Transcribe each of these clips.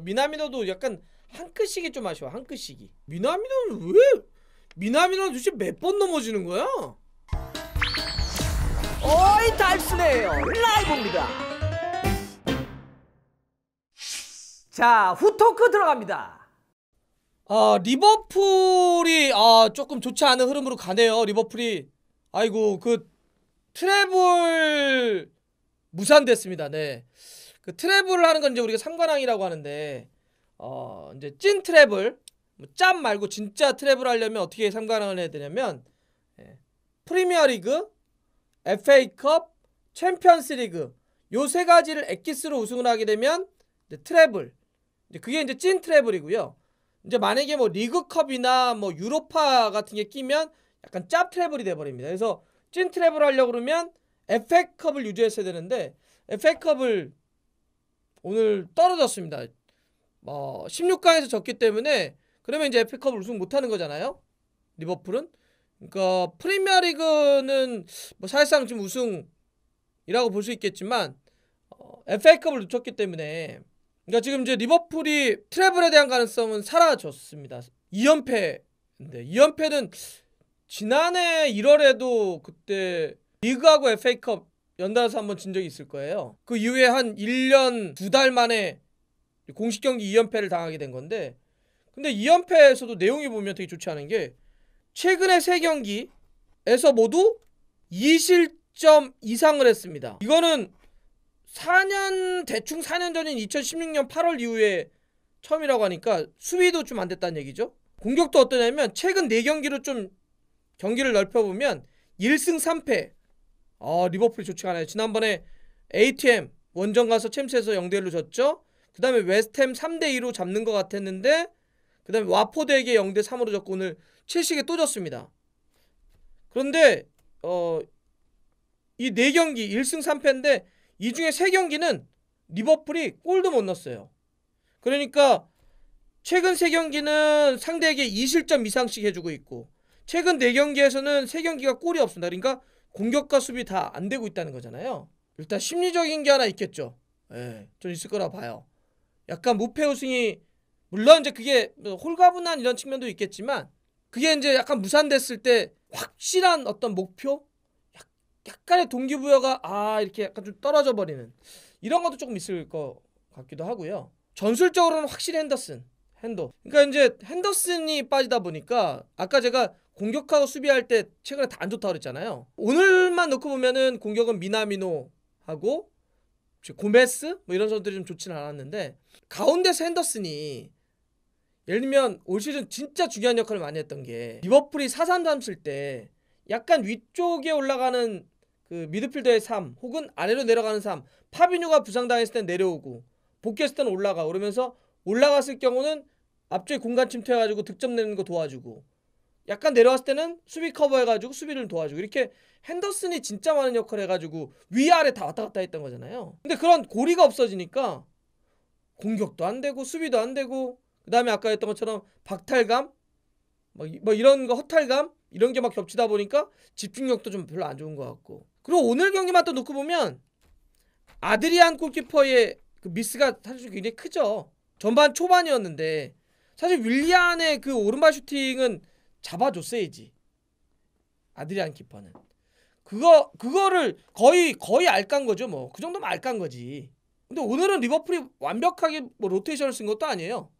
미나미노도 약간 한 끗씩이 좀 아쉬워. 한 끗씩이. 미나미노는 도대체 몇 번 넘어지는 거야? 어이 달스네요. 라이브입니다. 자, 후토크 들어갑니다. 리버풀이 조금 좋지 않은 흐름으로 가네요. 리버풀이 아이고 그 트래블 무산됐습니다. 네. 그 트래블을 하는 건 이제 우리가 삼관왕이라고 하는데 이제 찐 트래블 짬 말고 진짜 트래블 하려면 어떻게 삼관왕을 해야 되냐면 프리미어리그, FA컵, 챔피언스리그 요 세 가지를 엑기스로 우승을 하게 되면 이제 트래블. 이제 그게 이제 찐 트래블이고요. 이제 만약에 뭐 리그컵이나 뭐 유로파 같은 게 끼면 약간 짭 트래블이 돼 버립니다. 그래서 찐 트래블 하려고 그러면 FA컵을 유지했어야 되는데 FA컵을 오늘 떨어졌습니다. 16강에서 졌기 때문에 그러면 이제 FA컵을 우승 못하는 거잖아요. 리버풀은. 그러니까 프리미어리그는 뭐 사실상 지금 우승이라고 볼 수 있겠지만 FA컵을 놓쳤기 때문에 그러니까 지금 이제 리버풀이 트래블에 대한 가능성은 사라졌습니다. 2연패인데 2연패는 지난해 1월에도 그때 리그하고 FA컵 연달아서 한번 진 적이 있을 거예요. 그 이후에 한 1년 2달 만에 공식 경기 2연패를 당하게 된 건데 근데 2연패에서도 내용이 보면 되게 좋지 않은 게 최근에 3경기에서 모두 2실점 이상을 했습니다. 이거는 대충 4년 전인 2016년 8월 이후에 처음이라고 하니까 수비도 좀 안 됐다는 얘기죠. 공격도 어떠냐면 최근 4경기로 좀 경기를 넓혀보면 1승 3패 리버풀이 좋지가 않아요. 지난번에 ATM 원정 가서 챔스에서 0대1로 졌죠. 그 다음에 웨스트햄 3대2로 잡는 것 같았는데 그 다음에 와포드에게 0대3으로 졌고 오늘 첼시에게 또 졌습니다. 그런데 이 4경기 1승 3패인데 이 중에 3경기는 리버풀이 골도 못 넣었어요. 그러니까 최근 3경기는 상대에게 2실점 이상씩 해주고 있고 최근 4경기에서는 3경기가 골이 없습니다. 그러니까 공격과 수비 다 안 되고 있다는 거잖아요. 일단 심리적인 게 하나 있겠죠. 좀 있을 거라 봐요. 약간 무패 우승이 물론 이제 그게 홀가분한 이런 측면도 있겠지만 그게 이제 약간 무산됐을 때 확실한 어떤 목표? 약간의 동기부여가 이렇게 약간 좀 떨어져 버리는 이런 것도 조금 있을 것 같기도 하고요. 전술적으로는 확실히 핸더. 그러니까 이제 핸더슨이 빠지다 보니까 아까 제가 공격하고 수비할 때 최근에 다 안 좋다고 그랬잖아요. 오늘만 놓고 보면은 공격은 미나미노하고 고메스 뭐 이런 선수들이 좀 좋지는 않았는데 가운데서 핸더슨이 예를 들면 올 시즌 진짜 중요한 역할을 많이 했던 게 리버풀이 4-3-3 쓸 때 약간 위쪽에 올라가는 그 미드필더의 3 혹은 아래로 내려가는 3 파비뉴가 부상당했을 땐 내려오고 복귀했을 때는 올라가 그러면서 올라갔을 경우는 앞쪽에 공간 침투해가지고 득점 내는 거 도와주고 약간 내려왔을 때는 수비 커버해가지고 수비를 도와주고 이렇게 핸더슨이 진짜 많은 역할을 해가지고 위아래 다 왔다 갔다 했던 거잖아요. 근데 그런 고리가 없어지니까 공격도 안 되고 수비도 안 되고 그 다음에 아까 했던 것처럼 박탈감 뭐 이런 거 허탈감 이런 게 막 겹치다 보니까 집중력도 좀 별로 안 좋은 것 같고 그리고 오늘 경기만 또 놓고 보면 아드리안 골키퍼의 그 미스가 사실 굉장히 크죠. 전반 초반이었는데 사실 윌리안의 그 오른발 슈팅은 잡아줬어야지. 아드리안 키퍼는 그거를 거의 알깐 거죠. 뭐 그 정도면 알깐 거지. 근데 오늘은 리버풀이 완벽하게 뭐 로테이션을 쓴 것도 아니에요.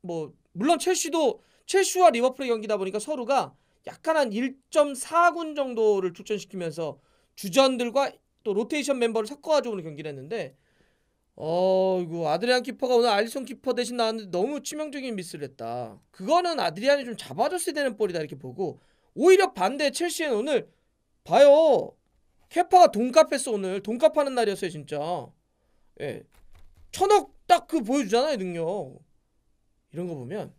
뭐 물론 첼시와 리버풀의 경기다 보니까 서로가 약간 한 1.4군 정도를 출전시키면서 주전들과 또 로테이션 멤버를 섞어가지고 오늘 경기를 했는데 이거 아드리안 키퍼가 오늘 알리송 키퍼 대신 나왔는데 너무 치명적인 미스를 했다. 그거는 아드리안이 좀 잡아줬어야 되는 볼이다 이렇게 보고 오히려 반대 첼시는 오늘 봐요. 케파가 돈값했어. 오늘 돈값하는 날이었어요 진짜. 1,000억 딱 그 보여주잖아요 능력. 이런 거 보면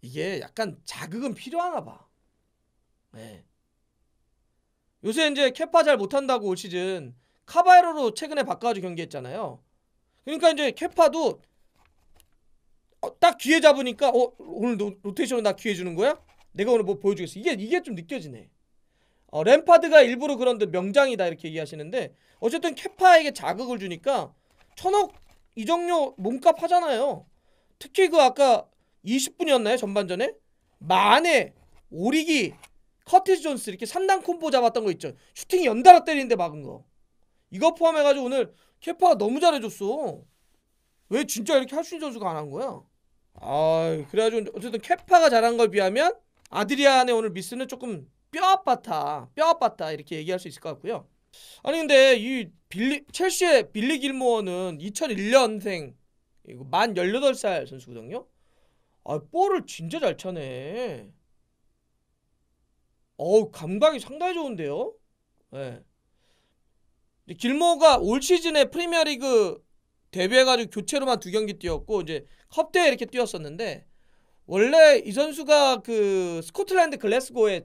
이게 약간 자극은 필요하나 봐. 요새 이제 케파 잘 못한다고 올 시즌 카바에로로 최근에 바꿔가지고 경기했잖아요. 그러니까 이제 케파도 딱 기회 잡으니까 오늘 로테이션으로 나 기회 주는 거야? 내가 오늘 뭐 보여주겠어. 이게 좀 느껴지네. 램파드가 일부러 그런데 명장이다 이렇게 얘기하시는데 어쨌든 케파에게 자극을 주니까 1000억 이적료 몸값 하잖아요. 특히 그 아까 20분이었나요 전반전에 마네, 오리기, 커티스 존스 이렇게 3단 콤보 잡았던 거 있죠. 슈팅이 연달아 때리는데 막은 거. 이거 포함해가지고 오늘 케파가 너무 잘해줬어. 왜 진짜 이렇게 할 수 있는 선수가 안 한 거야? 아, 그래가지고 어쨌든 케파가 잘한 걸 비하면 아드리안의 오늘 미스는 조금 뼈아팠다 이렇게 얘기할 수 있을 것 같고요. 아니 근데 이 첼시의 빌리 길모어는 2001년생 만 18살 선수거든요. 아, 볼을 진짜 잘 차네. 어우, 감각이 상당히 좋은데요. 예. 네. 길모어가 올 시즌에 프리미어리그 데뷔해가지고 교체로만 2경기 뛰었고 이제 컵대회 이렇게 뛰었었는데 원래 이 선수가 그 스코틀랜드 글래스고에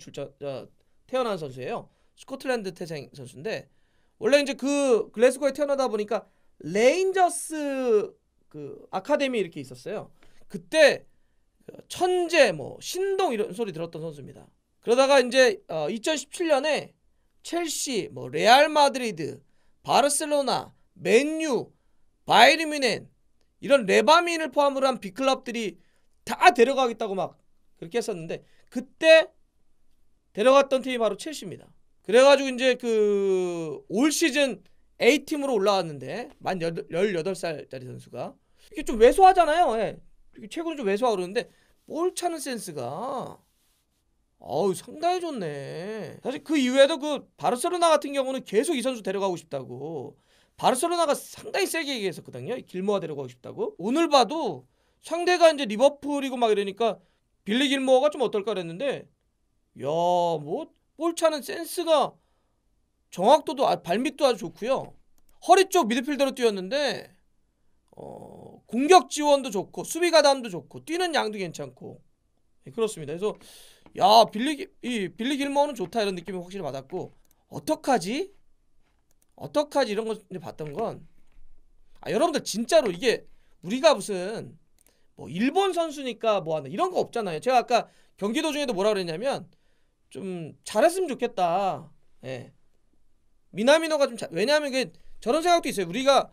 태어난 선수예요. 스코틀랜드 태생 선수인데 원래 이제 그 글래스고에 태어나다 보니까 레인저스 그 아카데미 이렇게 있었어요. 그때 천재 뭐 신동 이런 소리 들었던 선수입니다. 그러다가 이제 2017년에 첼시, 뭐 레알 마드리드, 바르셀로나, 맨유, 바이에른 뮌헨 이런 레바민을 포함으로 한 빅클럽들이 다 데려가겠다고 막 그렇게 했었는데 그때 데려갔던 팀이 바로 첼시입니다. 그래가지고 이제 그 올 시즌 A팀으로 올라왔는데 만 18살짜리 선수가 이게 좀 왜소하잖아요. 예. 최근에 좀 왜소하고 그러는데 볼 차는 센스가 어우 상당히 좋네. 사실 그 이후에도 그 바르셀로나 같은 경우는 계속 이 선수 데려가고 싶다고 바르셀로나가 상당히 세게 얘기했었거든요. 길모아 데려가고 싶다고. 오늘 봐도 상대가 이제 리버풀이고 막 이러니까 빌리 길모어가 좀 어떨까 그랬는데 야, 뭐 볼 차는 센스가 정확도도 발밑도 아주 좋고요. 허리 쪽 미드필더로 뛰었는데 공격 지원도 좋고 수비 가담도 좋고 뛰는 양도 괜찮고 네, 그렇습니다. 그래서 야 빌리 길모어는 좋다 이런 느낌이 확실히 받았고 어떡하지 이런 거 봤던 건 여러분들 진짜로 이게 우리가 무슨 뭐 일본 선수니까 뭐 하나 이런 거 없잖아요. 제가 아까 경기 도중에도 뭐라 그랬냐면 좀 잘했으면 좋겠다. 예. 미나미노가 좀 왜냐하면 이게 저런 생각도 있어요. 우리가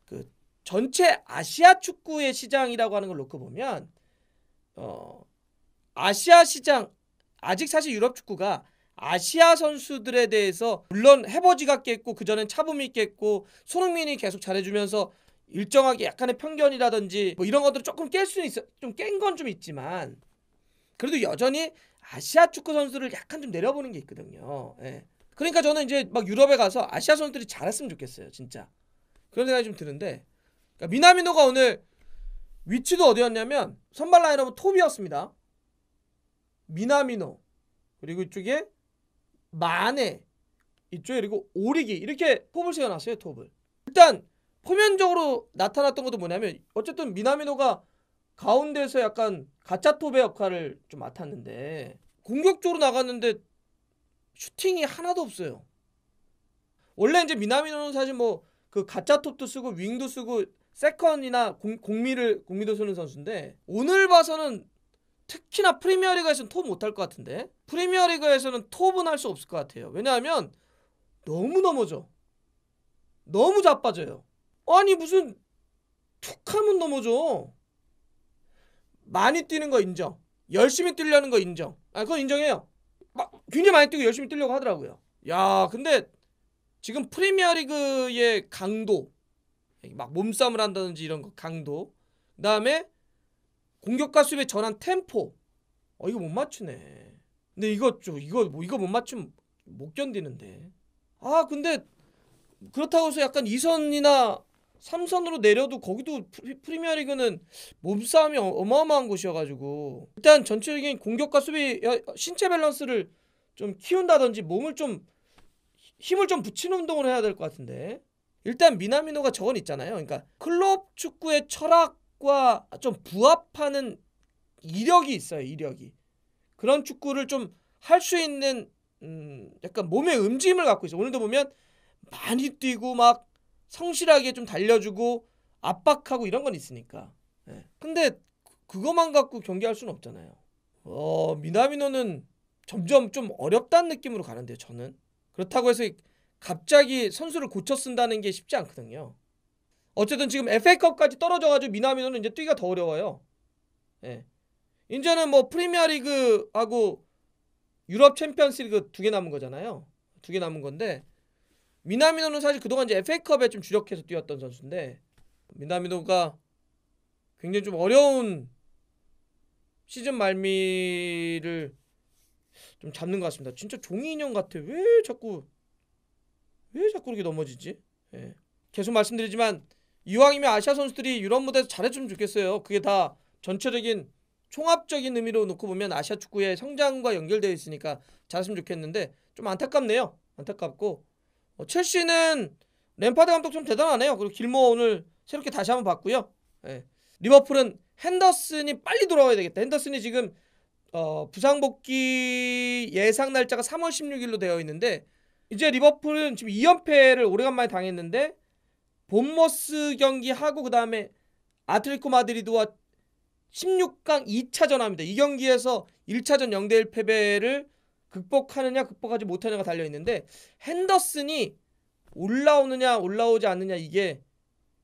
그 전체 아시아 축구의 시장이라고 하는 걸 놓고 보면 아시아 시장 아직 사실 유럽 축구가 아시아 선수들에 대해서 물론 해버지가 깼고 그전엔 차붐이 깼고 손흥민이 계속 잘해주면서 일정하게 약간의 편견이라든지 뭐 이런 것들을 조금 깰 수는 있어. 좀 깬 건 좀 있지만 그래도 여전히 아시아 축구 선수를 약간 좀 내려보는 게 있거든요. 예. 그러니까 저는 이제 막 유럽에 가서 아시아 선수들이 잘했으면 좋겠어요. 진짜 그런 생각이 좀 드는데 그러니까 미나미노가 오늘 위치도 어디였냐면 선발 라인업은 톱이었습니다. 미나미노 그리고 이쪽에 마네 이쪽에 그리고 오리기 이렇게 톱을 세워놨어요. 톱을 일단 표면적으로 나타났던 것도 뭐냐면 어쨌든 미나미노가 가운데서 약간 가짜 톱의 역할을 좀 맡았는데 공격적으로 나갔는데 슈팅이 하나도 없어요. 원래 이제 미나미노는 사실 뭐 그 가짜 톱도 쓰고 윙도 쓰고 세컨이나 공미도 쓰는 선수인데 오늘 봐서는 특히나 프리미어리그에서는 톱 못할 것 같은데 프리미어리그에서는 톱은 할 수 없을 것 같아요. 왜냐하면 너무 넘어져. 너무 자빠져요. 아니 무슨 툭하면 넘어져. 많이 뛰는 거 인정. 열심히 뛰려는 거 인정. 그건 인정해요. 막 굉장히 많이 뛰고 열심히 뛰려고 하더라고요. 야, 근데 지금 프리미어리그의 강도, 막 몸싸움을 한다든지 이런 거 강도, 그다음에 공격과 수비의 전환 템포, 이거 못 맞추네. 근데 이거 못 맞추면 못 견디는데. 근데 그렇다고 해서 약간 2선이나 3선으로 내려도 거기도 프리미어리그는 몸싸움이 어마어마한 곳이어가지고 일단 전체적인 공격과 수비 신체 밸런스를 좀 키운다든지 몸을 좀 힘을 좀 붙이는 운동을 해야 될 것 같은데 일단 미나미노가 저건 있잖아요. 그러니까 클럽 축구의 철학과 좀 부합하는 이력이 있어요. 이력이 그런 축구를 좀 할 수 있는 약간 몸의 움직임을 갖고 있어요. 오늘도 보면 많이 뛰고 막 성실하게 좀 달려주고 압박하고 이런 건 있으니까. 근데 그것만 갖고 경기할 수는 없잖아요. 미나미노는 점점 좀 어렵다는 느낌으로 가는데요, 저는. 그렇다고 해서 갑자기 선수를 고쳐 쓴다는 게 쉽지 않거든요. 어쨌든 지금 FA컵까지 떨어져가지고 미나미노는 이제 뛰기가 더 어려워요. 예. 이제는 뭐 프리미어리그하고 유럽 챔피언스리그 2개 남은 거잖아요. 2개 남은 건데 미나미노는 사실 그동안 이제 FA컵에 좀 주력해서 뛰었던 선수인데 미나미노가 굉장히 좀 어려운 시즌 말미를 좀 잡는 것 같습니다. 진짜 종이 인형 같아. 왜 자꾸 그렇게 넘어지지? 예. 계속 말씀드리지만 이왕이면 아시아 선수들이 유럽 무대에서 잘해주면 좋겠어요. 그게 다 전체적인 총합적인 의미로 놓고 보면 아시아 축구의 성장과 연결되어 있으니까 잘했으면 좋겠는데 좀 안타깝네요. 안타깝고 첼시는 램파드 감독 좀 대단하네요. 그리고 길모 오늘 새롭게 다시 한번 봤고요. 예. 리버풀은 핸더슨이 빨리 돌아와야 되겠다. 핸더슨이 지금 부상 복귀 예상 날짜가 3월 16일로 되어 있는데 이제 리버풀은 지금 2연패를 오래간만에 당했는데 본머스 경기하고 그 다음에 아틀레티코 마드리드와 16강 2차전 합니다. 이 경기에서 1차전 0대1 패배를 극복하느냐 극복하지 못하느냐가 달려있는데 핸더슨이 올라오느냐 올라오지 않느냐 이게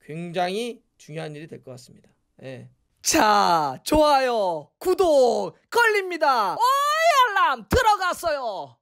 굉장히 중요한 일이 될 것 같습니다. 예. 자, 좋아요, 구독 걸립니다. 오이 알람 들어갔어요.